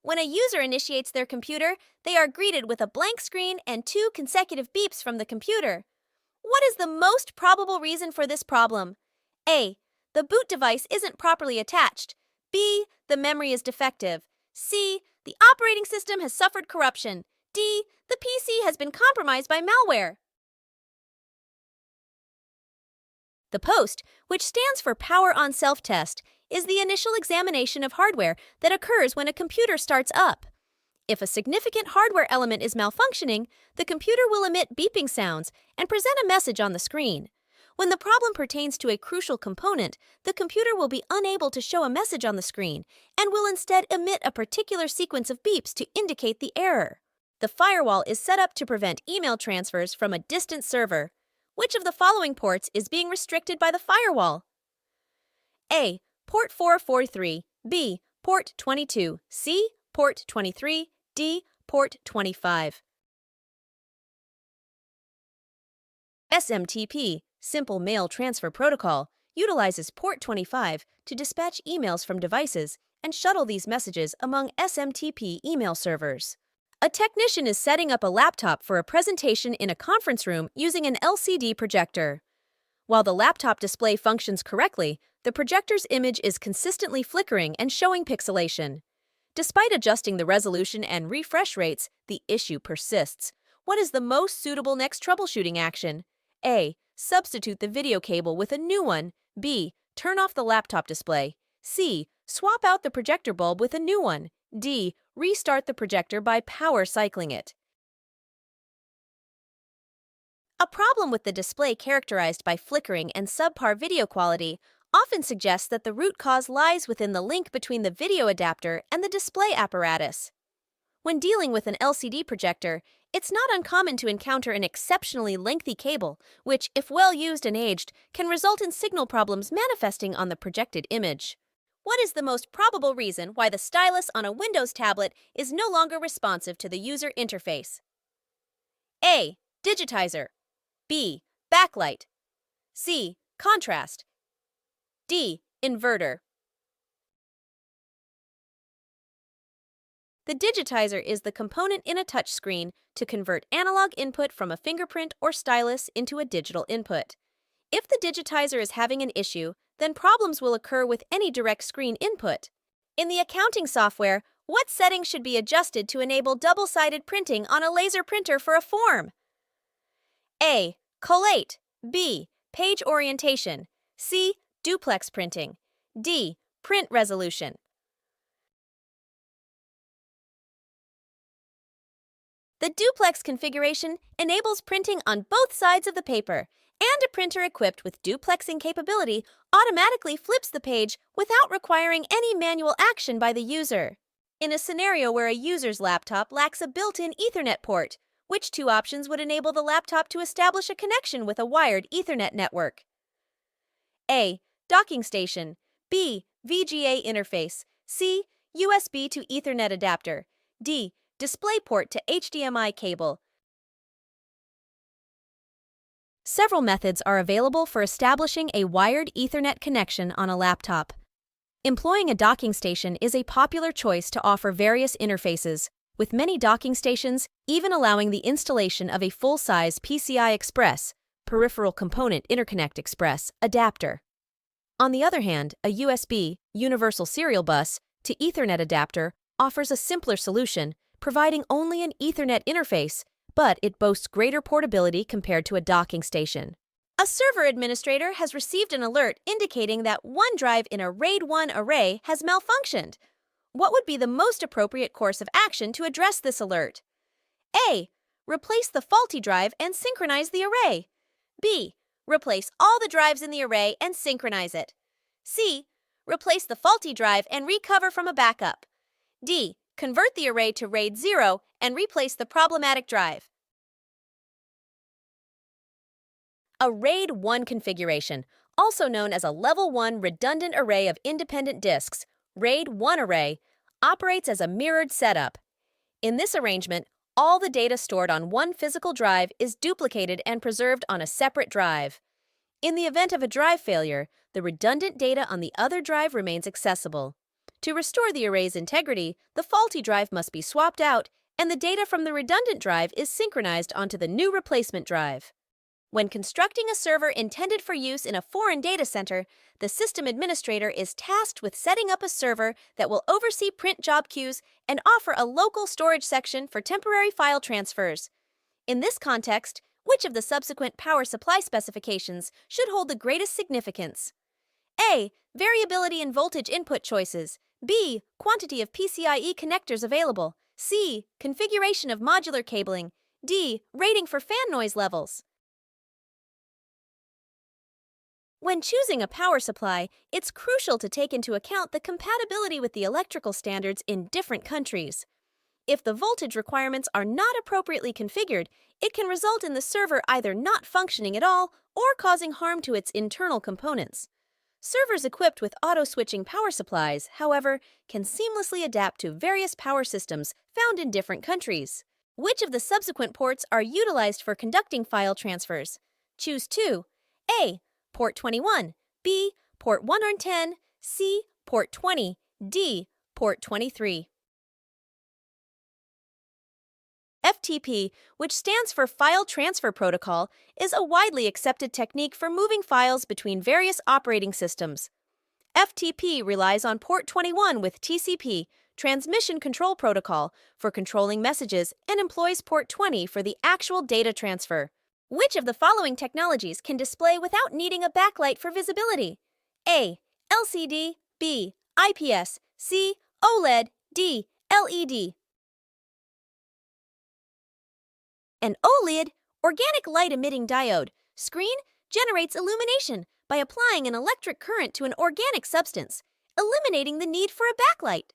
When a user initiates their computer, they are greeted with a blank screen and 2 consecutive beeps from the computer. What is the most probable reason for this problem? A. The boot device isn't properly attached. B. The memory is defective. C. The operating system has suffered corruption. D. The PC has been compromised by malware. The POST, which stands for Power on Self-Test, is the initial examination of hardware that occurs when a computer starts up. If a significant hardware element is malfunctioning, the computer will emit beeping sounds and present a message on the screen. When the problem pertains to a crucial component, the computer will be unable to show a message on the screen and will instead emit a particular sequence of beeps to indicate the error. The firewall is set up to prevent email transfers from a distant server. Which of the following ports is being restricted by the firewall? A. Port 443. B. Port 22. C. Port 23. D. Port 25. SMTP, Simple Mail Transfer Protocol, utilizes port 25 to dispatch emails from devices and shuttle these messages among SMTP email servers. A technician is setting up a laptop for a presentation in a conference room using an LCD projector. While the laptop display functions correctly, the projector's image is consistently flickering and showing pixelation. Despite adjusting the resolution and refresh rates, the issue persists. What is the most suitable next troubleshooting action? A. Substitute the video cable with a new one. B. Turn off the laptop display. C. Swap out the projector bulb with a new one. D. Restart the projector by power cycling it. A problem with the display characterized by flickering and subpar video quality often suggests that the root cause lies within the link between the video adapter and the display apparatus. When dealing with an LCD projector, it's not uncommon to encounter an exceptionally lengthy cable, which, if well used and aged, can result in signal problems manifesting on the projected image. What is the most probable reason why the stylus on a Windows tablet is no longer responsive to the user interface? A. Digitizer. B. Backlight. C. Contrast. D. Inverter. The digitizer is the component in a touchscreen to convert analog input from a fingerprint or stylus into a digital input. If the digitizer is having an issue, then problems will occur with any direct screen input. In the accounting software, what settings should be adjusted to enable double-sided printing on a laser printer for a form? A. Collate. B. Page orientation. C. Duplex printing. D. Print resolution. The duplex configuration enables printing on both sides of the paper, and a printer equipped with duplexing capability automatically flips the page without requiring any manual action by the user. In a scenario where a user's laptop lacks a built-in Ethernet port, which two options would enable the laptop to establish a connection with a wired Ethernet network? A. Docking station. B. VGA interface. C. USB to Ethernet adapter. D. DisplayPort to HDMI cable. Several methods are available for establishing a wired Ethernet connection on a laptop. Employing a docking station is a popular choice to offer various interfaces, with many docking stations even allowing the installation of a full-size PCI Express, Peripheral Component Interconnect Express, adapter. On the other hand, a USB, Universal Serial Bus, to Ethernet adapter offers a simpler solution, providing only an Ethernet interface, but it boasts greater portability compared to a docking station. A server administrator has received an alert indicating that one drive in a RAID 1 array has malfunctioned. What would be the most appropriate course of action to address this alert? A. Replace the faulty drive and synchronize the array. B. Replace all the drives in the array and synchronize it. C. Replace the faulty drive and recover from a backup. D. Convert the array to RAID 0 and replace the problematic drive. A RAID 1 configuration, also known as a Level 1 redundant array of independent disks, RAID 1 array, operates as a mirrored setup. In this arrangement, all the data stored on one physical drive is duplicated and preserved on a separate drive. In the event of a drive failure, the redundant data on the other drive remains accessible. To restore the array's integrity, the faulty drive must be swapped out, and the data from the redundant drive is synchronized onto the new replacement drive. When constructing a server intended for use in a foreign data center, the system administrator is tasked with setting up a server that will oversee print job queues and offer a local storage section for temporary file transfers. In this context, which of the subsequent power supply specifications should hold the greatest significance? A. Variability in voltage input choices. B. Quantity of PCIe connectors available. C. Configuration of modular cabling. D. Rating for fan noise levels. When choosing a power supply, it's crucial to take into account the compatibility with the electrical standards in different countries. If the voltage requirements are not appropriately configured, it can result in the server either not functioning at all or causing harm to its internal components. Servers equipped with auto-switching power supplies, however, can seamlessly adapt to various power systems found in different countries. Which of the subsequent ports are utilized for conducting file transfers? Choose 2. A. Port 21. B. Port 110. C. Port 20. D. Port 23. FTP, which stands for File Transfer Protocol, is a widely accepted technique for moving files between various operating systems. FTP relies on port 21 with TCP, Transmission Control Protocol, for controlling messages and employs port 20 for the actual data transfer. Which of the following technologies can display without needing a backlight for visibility? A. LCD. B. IPS. C. OLED. D. LED. An OLED, organic light-emitting diode, screen generates illumination by applying an electric current to an organic substance, eliminating the need for a backlight.